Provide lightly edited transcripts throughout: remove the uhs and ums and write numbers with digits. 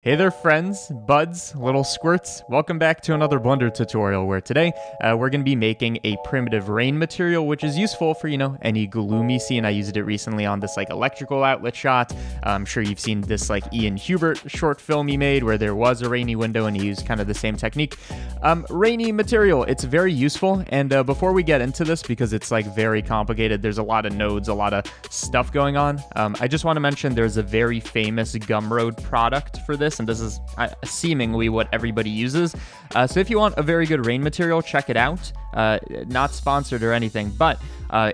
Hey there friends, buds, little squirts. Welcome back to another Blender tutorial where today we're going to be making a primitive rain material which is useful for, any gloomy scene. I used it recently on this electrical outlet shot. I'm sure you've seen this Ian Hubert short film he made where there was a rainy window and he used kind of the same technique. Rainy material, it's very useful, and before we get into this, because it's very complicated, there's a lot of nodes, a lot of stuff going on, I just want to mention there's a very famous Gumroad product for this, and this is seemingly what everybody uses. So if you want a very good rain material, check it out. Not sponsored or anything, but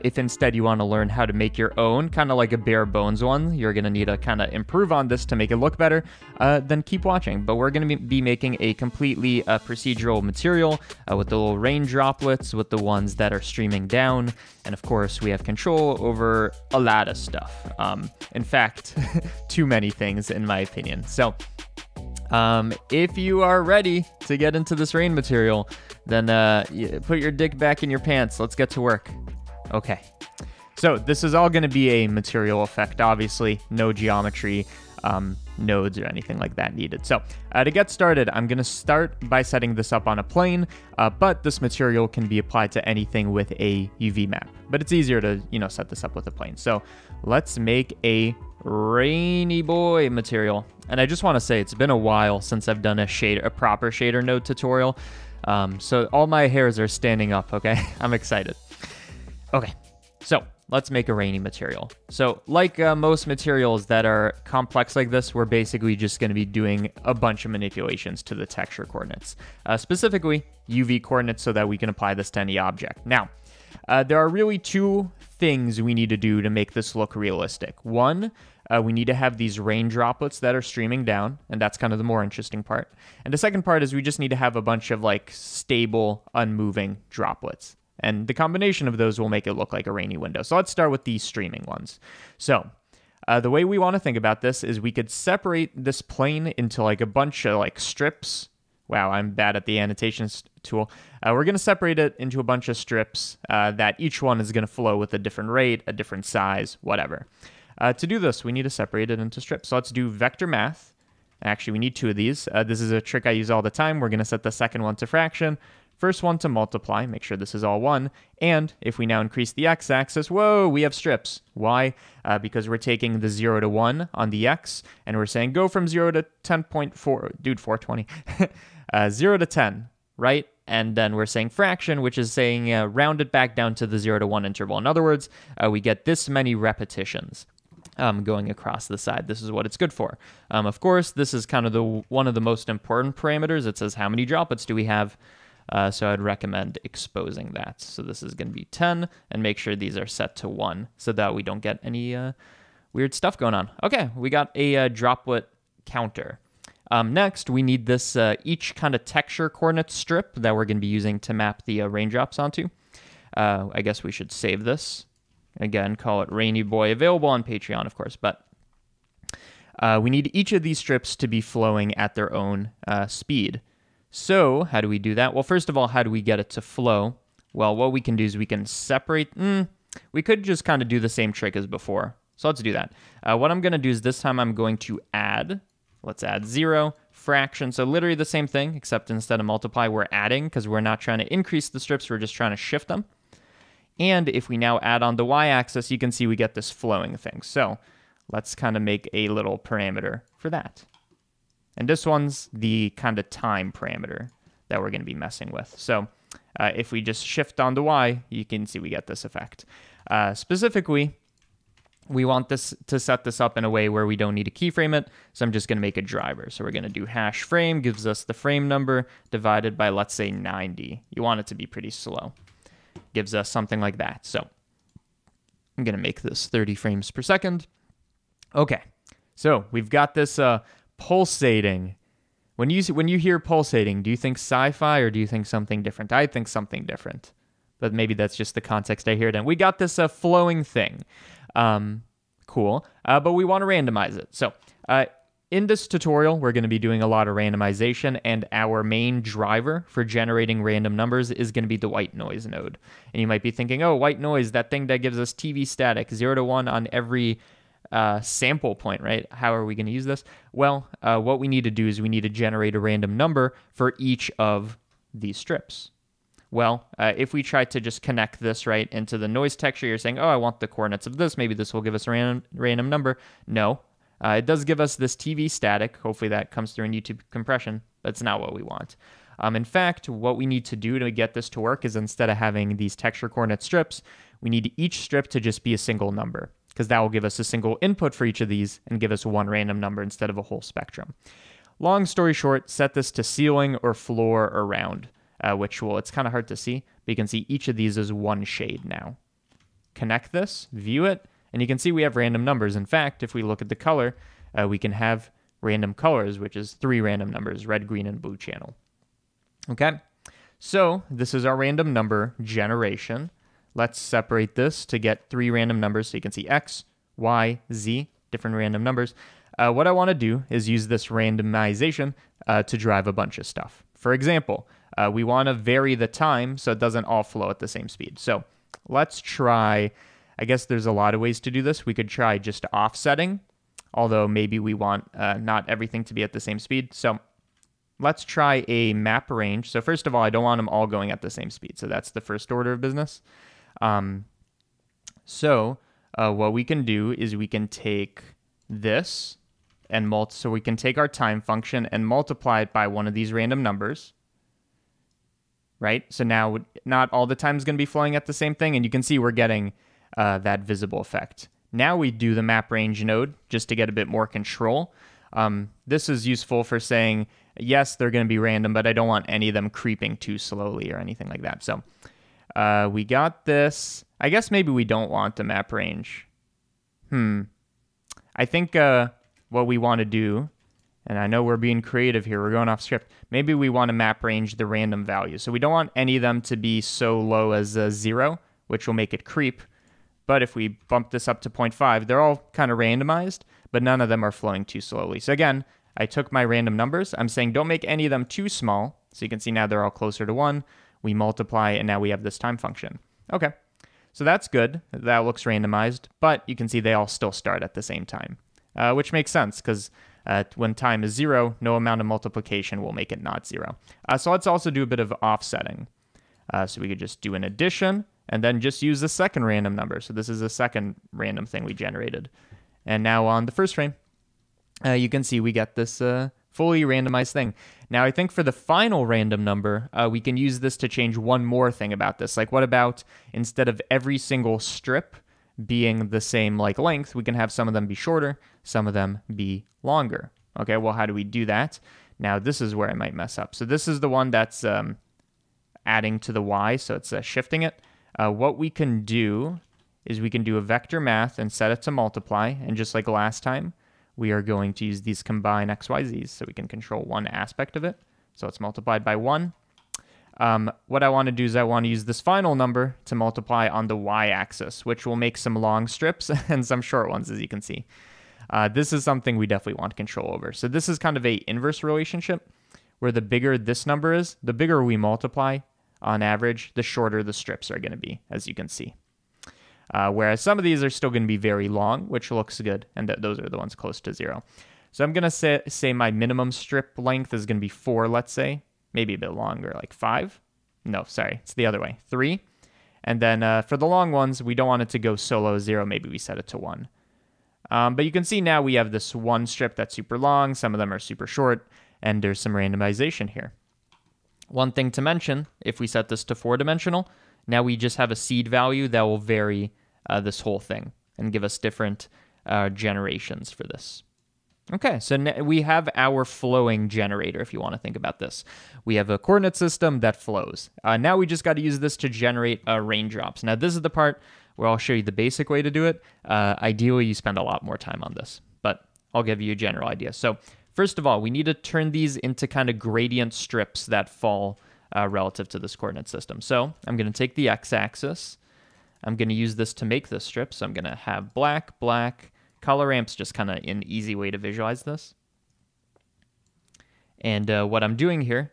if instead you want to learn how to make your own, kind of like a bare bones one, you're going to need to kind of improve on this to make it look better, then keep watching. But we're going to be making a completely procedural material with the little rain droplets, with the ones that are streaming down, and of course we have control over a lot of stuff. In fact, too many things in my opinion. So if you are ready to get into this rain material, then put your dick back in your pants. Let's get to work. Okay, so this is all going to be a material effect, obviously, no geometry, nodes or anything like that needed. So to get started, I'm going to start by setting this up on a plane, but this material can be applied to anything with a UV map. But it's easier to, set this up with a plane. So let's make a rainy boy material. And I just want to say it's been a while since I've done a proper shader node tutorial. So all my hairs are standing up, okay? I'm excited. Okay, so let's make a rainy material. So like most materials that are complex like this, we're basically just going to be doing a bunch of manipulations to the texture coordinates, specifically UV coordinates, so that we can apply this to any object. Now, there are really two things we need to do to make this look realistic. One, we need to have these rain droplets that are streaming down, and that's kind of the more interesting part. And the second part is we just need to have a bunch of stable, unmoving droplets. And the combination of those will make it look like a rainy window. So let's start with these streaming ones. So the way we want to think about this is we could separate this plane into a bunch of strips. Wow, I'm bad at the annotations tool. We're going to separate it into a bunch of strips that each one is going to flow with a different rate, a different size, whatever. To do this, we need to separate it into strips. So let's do vector math. Actually, we need two of these. This is a trick I use all the time. We're going to set the second one to fraction, first one to multiply, make sure this is all 1, and if we now increase the x-axis, whoa, we have strips. Why? Because we're taking the 0 to 1 on the x, and we're saying go from 0 to 10.4, dude, 420, 0 to 10, right? And then we're saying fraction, which is saying round it back down to the 0 to 1 interval. In other words, we get this many repetitions. Going across the side. This is what it's good for. Of course, this is kind of one of the most important parameters. It says how many droplets do we have, so I'd recommend exposing that. So this is going to be 10, and make sure these are set to 1 so that we don't get any weird stuff going on. Okay, we got a droplet counter. Next, we need this each kind of texture coordinate strip that we're going to be using to map the raindrops onto. I guess we should save this. Again, call it Rainy Boy, available on Patreon, of course, but we need each of these strips to be flowing at their own speed. So how do we do that? Well, first of all, how do we get it to flow? Well, what we can do is we can separate. We could just kind of do the same trick as before. So let's do that. What I'm going to do is this time I'm going to add, let's add 0, fraction. So literally the same thing, except instead of multiply, we're adding because we're not trying to increase the strips. We're just trying to shift them. And if we now add on the y-axis, you can see we get this flowing thing. So let's kind of make a little parameter for that. And this one's the kind of time parameter that we're going to be messing with. So if we just shift on the y, you can see we get this effect. Specifically, we want this to set this up in a way where we don't need to keyframe it. So I'm just going to make a driver. So we're going to do hash frame, gives us the frame number divided by, let's say, 90. You want it to be pretty slow. Gives us something like that. So I'm going to make this 30 frames per second. Okay, so we've got this pulsating. When you hear pulsating, do you think sci-fi or do you think something different? I think something different, but maybe that's just the context I hear it in. We got this flowing thing. Cool, but we want to randomize it. So in this tutorial, we're going to be doing a lot of randomization, and our main driver for generating random numbers is going to be the white noise node. And you might be thinking, oh, white noise, that thing that gives us TV static, 0 to 1 on every sample point, right? How are we going to use this? Well, what we need to do is we need to generate a random number for each of these strips. Well, if we try to just connect this right into the noise texture, you're saying, oh, I want the coordinates of this. Maybe this will give us a random number. No, it does give us this TV static. Hopefully that comes through in YouTube compression. That's not what we want. In fact, what we need to do to get this to work is instead of having these texture coordinate strips, we need each strip to just be a single number, because that will give us a single input for each of these and give us one random number instead of a whole spectrum. Long story short, set this to ceiling or floor or round, which will, it's kind of hard to see, but you can see each of these is one shade now. Connect this, view it, and you can see we have random numbers. In fact, if we look at the color, we can have random colors, which is 3 random numbers, red, green, and blue channel. Okay, so this is our random number generation. Let's separate this to get 3 random numbers so you can see X, Y, Z, different random numbers. What I want to do is use this randomization to drive a bunch of stuff. For example, we want to vary the time so it doesn't all flow at the same speed. So let's try, I guess there's a lot of ways to do this. We could try just offsetting, although maybe we want not everything to be at the same speed. So let's try a map range. So first of all, I don't want them all going at the same speed. So that's the first order of business. What we can do is we can take this and so we can take our time function and multiply it by one of these random numbers, right? So now not all the time is going to be flowing at the same thing, and you can see we're getting that visible effect. Now we do the map range node just to get a bit more control. This is useful for saying, yes, they're going to be random, but I don't want any of them creeping too slowly or anything like that. So we got this. I guess maybe we don't want the map range. I think what we want to do, and I know we're being creative here, we're going off script. Maybe we want to map range the random values. So we don't want any of them to be so low as 0, which will make it creep. But if we bump this up to 0.5, they're all kind of randomized, but none of them are flowing too slowly. So again, I took my random numbers. I'm saying don't make any of them too small. So you can see now they're all closer to 1. We multiply, and now we have this time function. Okay, so that's good. That looks randomized, but you can see they all still start at the same time, which makes sense because when time is 0, no amount of multiplication will make it not 0. So let's also do a bit of offsetting. So we could just do an addition and then just use the second random number. So this is the second random thing we generated. And now on the first frame, you can see we get this fully randomized thing. Now, I think for the final random number, we can use this to change one more thing about this. Like, what about instead of every single strip being the same like length, we can have some of them be shorter, some of them be longer. Okay, well, how do we do that? Now, this is where I might mess up. So this is the one that's adding to the Y, so it's shifting it. What we can do is we can do a vector math and set it to multiply, and just like last time, we are going to use these combine x, y, z's so we can control one aspect of it. So it's multiplied by 1. What I want to do is I want to use this final number to multiply on the y-axis, which will make some long strips and some short ones, as you can see. This is something we definitely want control over. So this is kind of a inverse relationship, where the bigger this number is, the bigger we multiply on average, the shorter the strips are going to be, as you can see. Whereas some of these are still going to be very long, which looks good, and those are the ones close to 0. So I'm going to say my minimum strip length is going to be 4, let's say. Maybe a bit longer, like 5. No, sorry, it's the other way, 3. And then for the long ones, we don't want it to go solo 0. Maybe we set it to 1. But you can see now we have this one strip that's super long. Some of them are super short, and there's some randomization here. One thing to mention, if we set this to 4-dimensional, now we just have a seed value that will vary this whole thing and give us different generations for this. Okay, so we have our flowing generator, if you want to think about this. We have a coordinate system that flows. Now we just got to use this to generate raindrops. Now this is the part where I'll show you the basic way to do it. Ideally, you spend a lot more time on this, but I'll give you a general idea. So first of all, we need to turn these into kind of gradient strips that fall relative to this coordinate system. So I'm going to take the x-axis. I'm going to use this to make this strip. So I'm going to have black, black. Color ramp's just kind of an easy way to visualize this. And what I'm doing here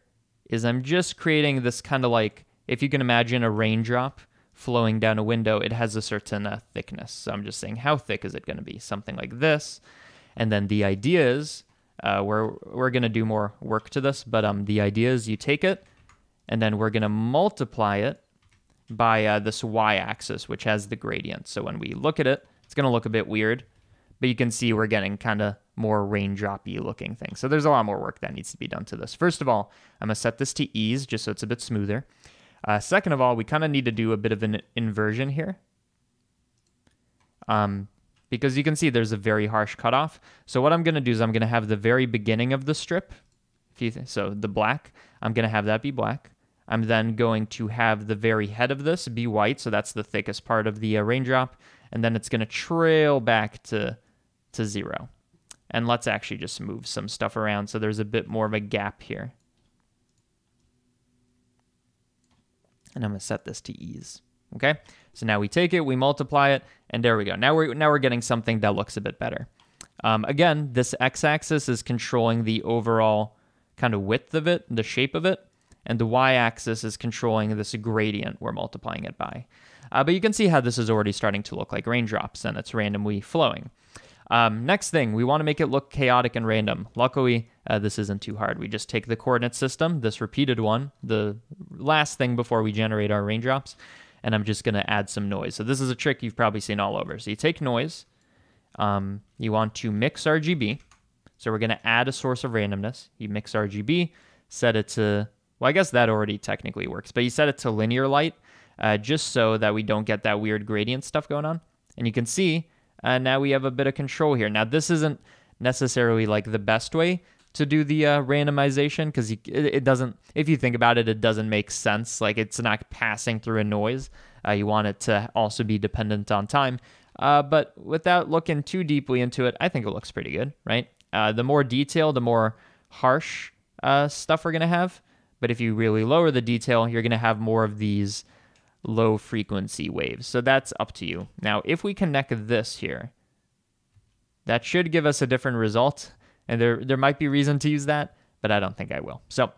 is I'm just creating this kind of like, if you can imagine a raindrop flowing down a window, it has a certain thickness. So I'm just saying, how thick is it going to be? Something like this. And then the idea is, we're going to do more work to this, but the idea is you take it, and then we're going to multiply it by this y-axis, which has the gradient. So when we look at it, it's going to look a bit weird, but you can see we're getting kind of more raindrop-y looking things. So there's a lot more work that needs to be done to this. First of all, I'm going to set this to ease just so it's a bit smoother. Second of all, we kind of need to do a bit of an inversion here. Because you can see there's a very harsh cutoff. So what I'm going to do is I'm going to have the very beginning of the strip, so the black, I'm going to have that be black. I'm then going to have the very head of this be white, so that's the thickest part of the raindrop, and then it's going to trail back to 0. And let's actually just move some stuff around so there's a bit more of a gap here. And I'm going to set this to ease. Okay, so now we take it, we multiply it, and there we go. Now we're getting something that looks a bit better. Again, this x-axis is controlling the overall kind of width of it, the shape of it, and the y-axis is controlling this gradient we're multiplying it by. But you can see how this is already starting to look like raindrops, and it's randomly flowing. Next thing, we want to make it look chaotic and random. Luckily, this isn't too hard. We just take the coordinate system, this repeated one, the last thing before we generate our raindrops, and I'm just going to add some noise. So this is a trick you've probably seen all over. So you take noise, you want to mix RGB. So we're going to add a source of randomness. You mix RGB, set it to, well, I guess that already technically works, but you set it to linear light, just so that we don't get that weird gradient stuff going on. And you can see, now we have a bit of control here. Now this isn't necessarily like the best way to do the randomization, because it doesn't, if you think about it, it doesn't make sense. Like, it's not passing through a noise. You want it to also be dependent on time. But without looking too deeply into it, I think it looks pretty good, right? The more detail, the more harsh stuff we're going to have. But if you really lower the detail, you're going to have more of these low frequency waves. So that's up to you. Now, if we connect this here, that should give us a different result. And there might be reason to use that, but I don't think I will. So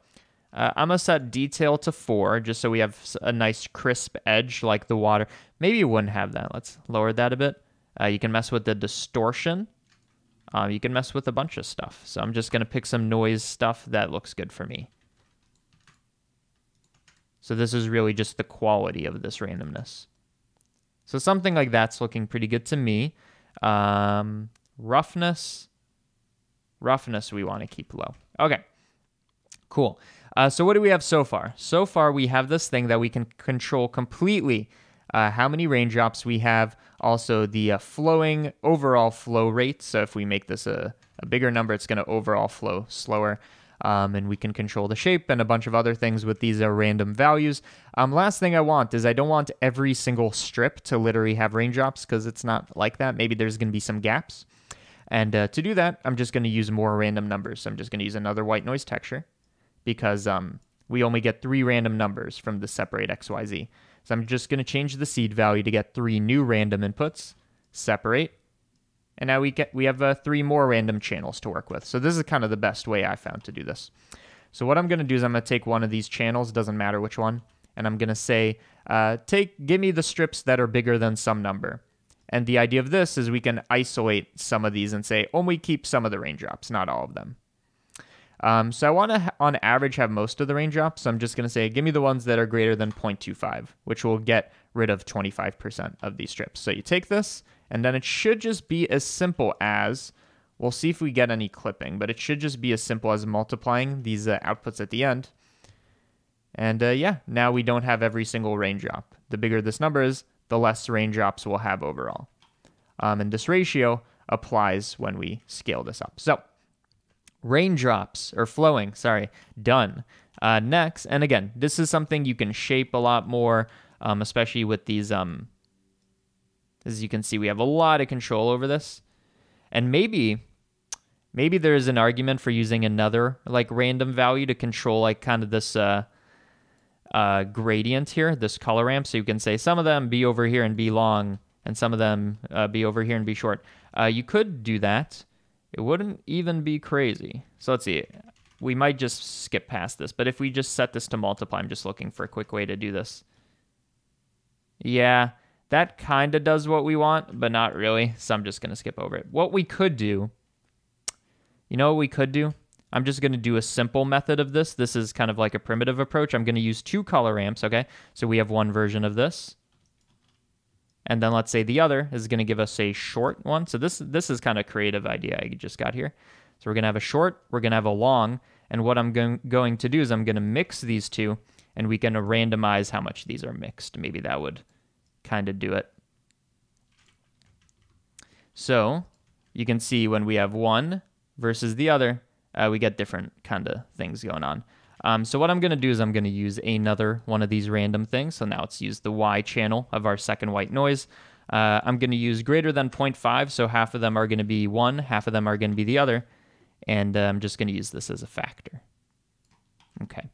I'm going to set detail to 4, just so we have a nice crisp edge like the water. Maybe you wouldn't have that. Let's lower that a bit. You can mess with the distortion. You can mess with a bunch of stuff. So I'm just going to pick some noise stuff that looks good for me. So this is really just the quality of this randomness. So something like that's looking pretty good to me. Roughness we want to keep low. Okay, cool. So what do we have so far? So far, we have this thing that we can control completely. How many raindrops we have. Also, the flowing overall flow rate. So if we make this a bigger number, it's going to overall flow slower. And we can control the shape and a bunch of other things with these random values. Last thing I want is I don't want every single strip to literally have raindrops, because it's not like that. Maybe there's going to be some gaps. And to do that, I'm just going to use more random numbers. So I'm just going to use another white noise texture, because we only get 3 random numbers from the separate XYZ. So I'm just going to change the seed value to get 3 new random inputs, separate, and now we have 3 more random channels to work with. So this is kind of the best way I found to do this. So what I'm going to do is I'm going to take one of these channels, doesn't matter which one, and I'm going to say, give me the strips that are bigger than some number. And the idea of this is we can isolate some of these and say, only keep some of the raindrops, not all of them. So I want to, on average, have most of the raindrops. So I'm just going to say, give me the ones that are greater than 0.25, which will get rid of 25% of these strips. So you take this, and then it should just be as simple as, we'll see if we get any clipping, but it should just be as simple as multiplying these outputs at the end. And yeah, now we don't have every single raindrop. The bigger this number is, the less raindrops we'll have overall. And this ratio applies when we scale this up. So raindrops, or flowing, done. Next, and again, this is something you can shape a lot more, especially with these, as you can see, we have a lot of control over this. And maybe there is an argument for using another like random value to control like kind of this gradient here, this color ramp. So you can say some of them be over here and be long, and some of them be over here and be short. You could do that. It wouldn't even be crazy. So let's see. We might just skip past this, but if we just set this to multiply, I'm just looking for a quick way to do this. Yeah, that kind of does what we want, but not really. So I'm just going to skip over it. What we could do, you know what we could do? I'm just going to do a simple method of this. This is kind of like a primitive approach. I'm going to use 2 color ramps, okay? So we have one version of this. And then let's say the other is going to give us a short one. So this is kind of a creative idea I just got here. So we're going to have a short, we're going to have a long, and what I'm going to do is I'm going to mix these two, and we can randomize how much these are mixed. Maybe that would kind of do it. So you can see when we have one versus the other, we get different kind of things going on. So what I'm going to do is I'm going to use another one of these random things. So now let's use the Y channel of our second white noise. I'm going to use greater than 0.5, so half of them are going to be one, half of them are going to be the other. And I'm just going to use this as a factor. Okay.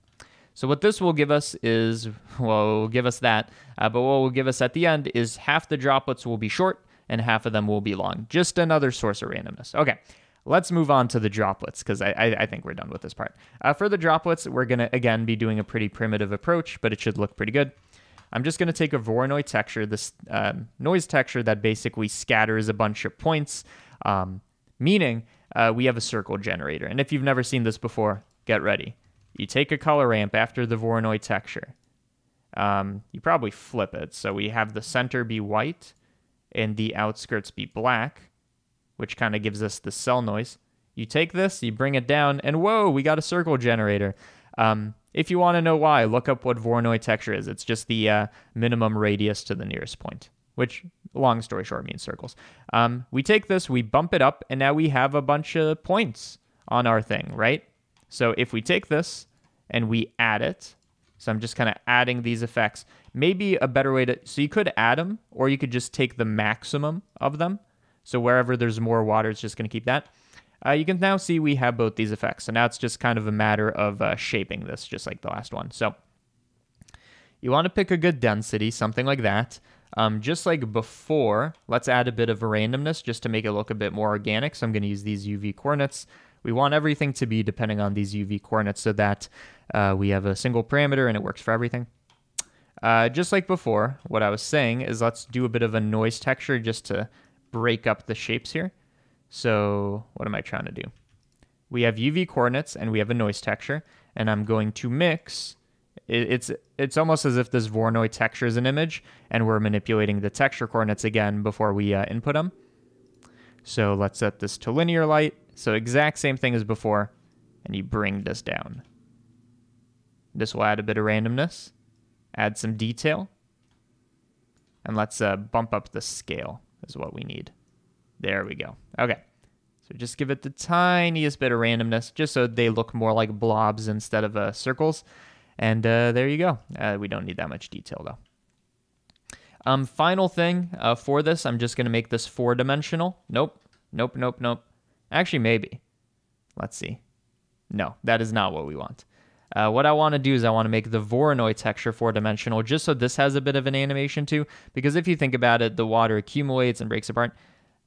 So what this will give us is, well, it will give us that, but what will give us at the end is half the droplets will be short and half of them will be long. Just another source of randomness. Okay. Let's move on to the droplets because I think we're done with this part. For the droplets, we're going to, again, be doing a pretty primitive approach, but it should look pretty good. I'm just going to take a Voronoi texture, this noise texture that basically scatters a bunch of points, meaning we have a circle generator. And if you've never seen this before, get ready. You take a color ramp after the Voronoi texture. You probably flip it. So we have the center be white and the outskirts be black, which kind of gives us the cell noise. You take this, you bring it down, and whoa, we got a circle generator. If you want to know why, look up what Voronoi texture is. It's just the minimum radius to the nearest point, which, long story short, means circles. We take this, we bump it up, and now we have a bunch of points on our thing, right? So if we take this and we add it, so I'm just kind of adding these effects, maybe a better way to, so you could add them, or you could just take the maximum of them. So wherever there's more water, it's just going to keep that. You can now see we have both these effects. So now it's just kind of a matter of shaping this, just like the last one. So you want to pick a good density, something like that. Just like before, let's add a bit of a randomness just to make it look a bit more organic. So I'm going to use these UV coordinates. We want everything to be depending on these UV coordinates so that we have a single parameter and it works for everything. Just like before, what I was saying is let's do a bit of a noise texture just to break up the shapes here. So what am I trying to do? We have UV coordinates and we have a noise texture, and I'm going to mix. It's almost as if this Voronoi texture is an image, and we're manipulating the texture coordinates again before we input them. So let's set this to linear light. So exact same thing as before, and you bring this down. This will add a bit of randomness, add some detail, and let's bump up the scale is what we need. There we go. Okay. So just give it the tiniest bit of randomness just so they look more like blobs instead of circles. And there you go. We don't need that much detail though. Final thing for this, I'm just going to make this 4-dimensional. Nope. Actually, maybe. Let's see. No, that is not what we want. What I want to do is I want to make the Voronoi texture 4-dimensional just so this has a bit of an animation too. Because if you think about it, the water accumulates and breaks apart.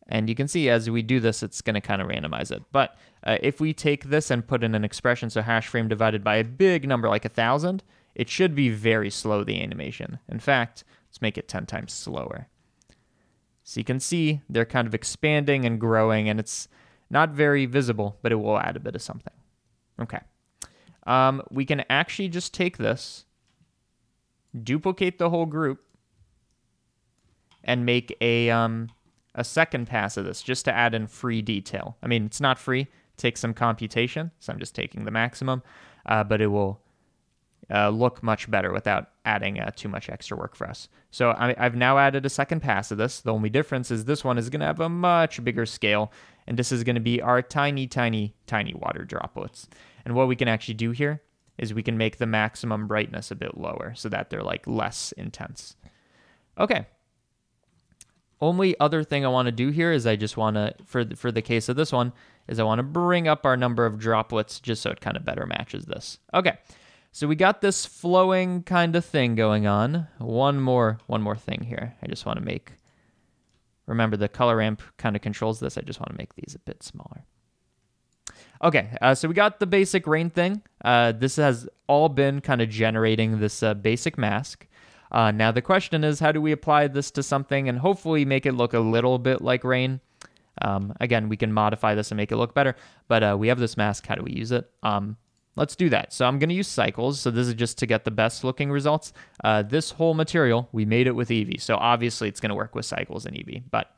And you can see as we do this, it's going to kind of randomize it. But if we take this and put in an expression, so hash frame divided by a big number like 1,000, it should be very slow, the animation. In fact, let's make it 10 times slower. So you can see they're kind of expanding and growing, and it's not very visible, but it will add a bit of something. Okay. We can actually just take this, duplicate the whole group, and make a second pass of this just to add in free detail. I mean, it's not free. It takes some computation, so I'm just taking the maximum, but it will look much better without adding too much extra work for us. So I've now added a second pass of this. The only difference is this one is going to have a much bigger scale, and this is going to be our tiny, tiny, tiny water droplets. And what we can actually do here is we can make the maximum brightness a bit lower so that they're like less intense. Okay. Only other thing I want to do here is I just want to, for the case of this one, is I want to bring up our number of droplets just so it kind of better matches this. Okay, so we got this flowing kind of thing going on. One more thing here. I just want to make, remember the color ramp kind of controls this. I just want to make these a bit smaller. Okay, so we got the basic rain thing. This has all been kind of generating this basic mask. Now the question is, how do we apply this to something and hopefully make it look a little bit like rain? Again, we can modify this and make it look better, but we have this mask. How do we use it? Let's do that. So I'm going to use cycles. So this is just to get the best looking results. This whole material, we made it with Eevee. So obviously it's going to work with cycles and Eevee, but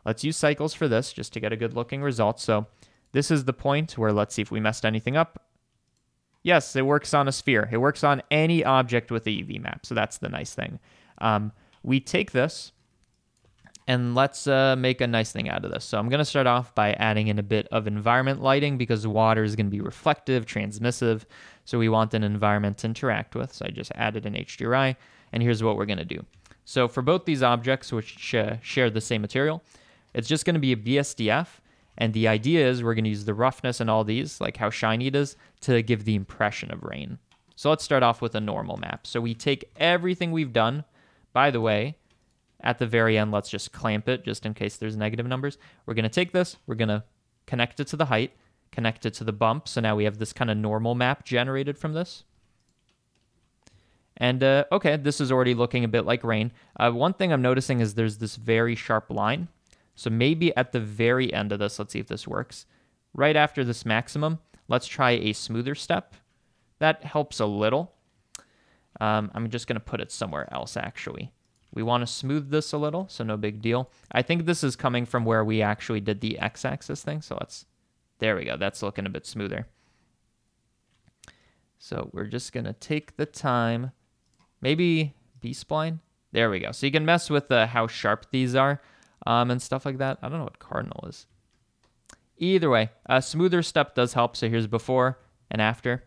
let's use cycles for this just to get a good looking result. So this is the point where let's see if we messed anything up. Yes, it works on a sphere. It works on any object with the Eevee map. So that's the nice thing. We take this and let's make a nice thing out of this. So I'm going to start off by adding in a bit of environment lighting because water is going to be reflective, transmissive. So we want an environment to interact with. So I just added an HDRI, and here's what we're going to do. So for both these objects, which share the same material, it's just going to be a BSDF. And the idea is we're going to use the roughness and all these, like how shiny it is, to give the impression of rain. So let's start off with a normal map. So we take everything we've done. By the way, at the very end, let's just clamp it just in case there's negative numbers. We're going to take this. We're going to connect it to the height, connect it to the bump. So now we have this kind of normal map generated from this. And okay, this is already looking a bit like rain. One thing I'm noticing is there's this very sharp line. So maybe at the very end of this, let's see if this works. Right after this maximum, let's try a smoother step. That helps a little. I'm just going to put it somewhere else, actually. We want to smooth this a little, so no big deal. I think this is coming from where we actually did the x-axis thing. So there we go. That's looking a bit smoother. So we're just going to take the time. Maybe B-spline. There we go. So you can mess with how sharp these are. And stuff like that. I don't know what cardinal is. Either way, a smoother step does help. So here's before and after.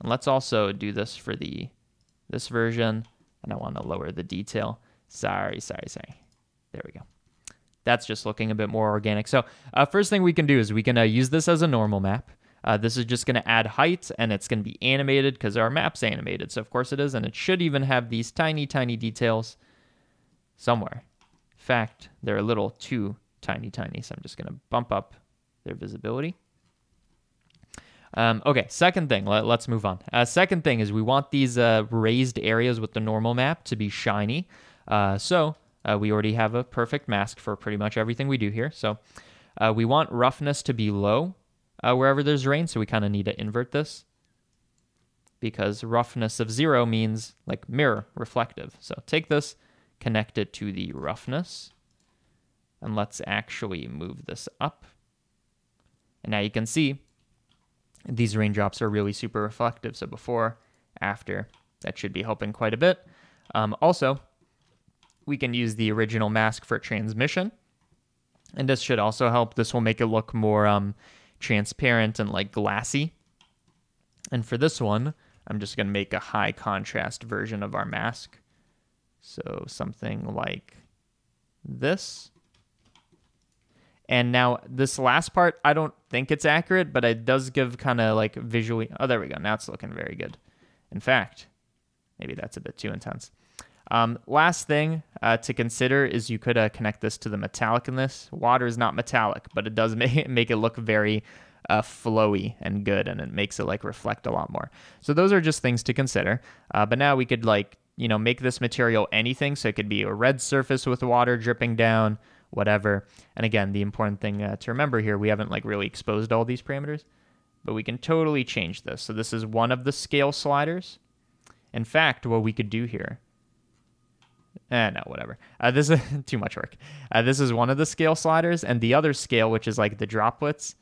And let's also do this for this version. And I want to lower the detail. Sorry. There we go. That's just looking a bit more organic. So first thing we can do is we can use this as a normal map. This is just going to add height, and it's going to be animated because our map's animated. So of course it is, and it should even have these tiny details somewhere. In fact, they're a little too tiny, so I'm just going to bump up their visibility. Okay, second thing, let's move on. Second thing is we want these raised areas with the normal map to be shiny. So we already have a perfect mask for pretty much everything we do here. So we want roughness to be low wherever there's rain, so we kind of need to invert this because roughness of 0 means like mirror, reflective. So take this, connect it to the roughness, and let's actually move this up. And now you can see these raindrops are really super reflective. So before, after, that should be helping quite a bit. Also, we can use the original mask for transmission, and this should also help. This will make it look more transparent and like glassy. And for this one, I'm just going to make a high contrast version of our mask. So something like this. And now this last part, I don't think it's accurate, but it does give kind of like visually. Oh, there we go. Now it's looking very good. In fact, maybe that's a bit too intense. Last thing to consider is you could connect this to the metallic in this. Water is not metallic, but it does make it look very flowy and good, and it makes it like reflect a lot more. So those are just things to consider. But now we could like, make this material anything. So it could be a red surface with water dripping down, whatever. And again, the important thing to remember here, we haven't like really exposed all these parameters, but we can totally change this. So this is one of the scale sliders. In fact, what we could do here, no, whatever. This is too much work. This is one of the scale sliders, and the other scale, which is like the droplets,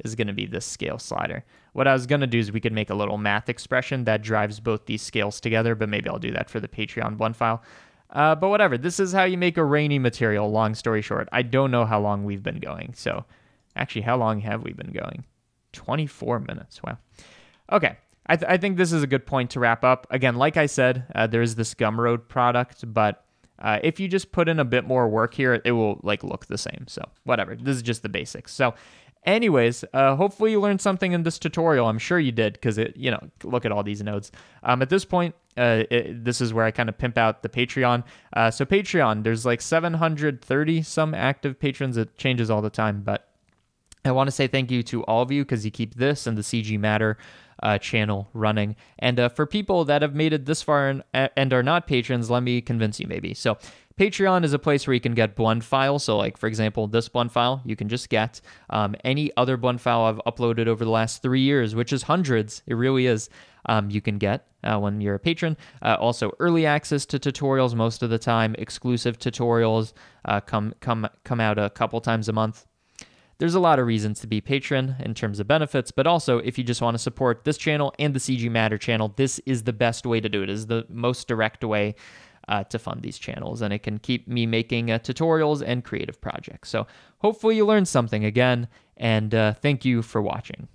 is going to be this scale slider. What I was going to do is we could make a little math expression that drives both these scales together, but maybe I'll do that for the Patreon one file. But whatever, this is how you make a rainy material, long story short. I don't know how long we've been going. So actually, how long have we been going? 24 minutes. Wow. Okay. I think this is a good point to wrap up. Again, like I said, there is this Gumroad product, but if you just put in a bit more work here, it will like look the same. So whatever, this is just the basics. So anyways, hopefully you learned something in this tutorial. I'm sure you did, because look at all these nodes. At this point, this is where I kind of pimp out the Patreon. So Patreon, there's like 730 some active patrons. It changes all the time, but I want to say thank you to all of you because you keep this and the CG Matter channel running. And for people that have made it this far and are not patrons, let me convince you maybe. So Patreon is a place where you can get blend files. So like, for example, this blend file, you can just get any other blend file I've uploaded over the last 3 years, which is hundreds. It really is. You can get when you're a patron. Also, early access to tutorials most of the time. Exclusive tutorials come out a couple times a month. There's a lot of reasons to be patron in terms of benefits, but also if you just want to support this channel and the CG Matter channel, this is the best way to do it. It is the most direct way to fund these channels, and it can keep me making tutorials and creative projects. So hopefully you learned something again, and thank you for watching.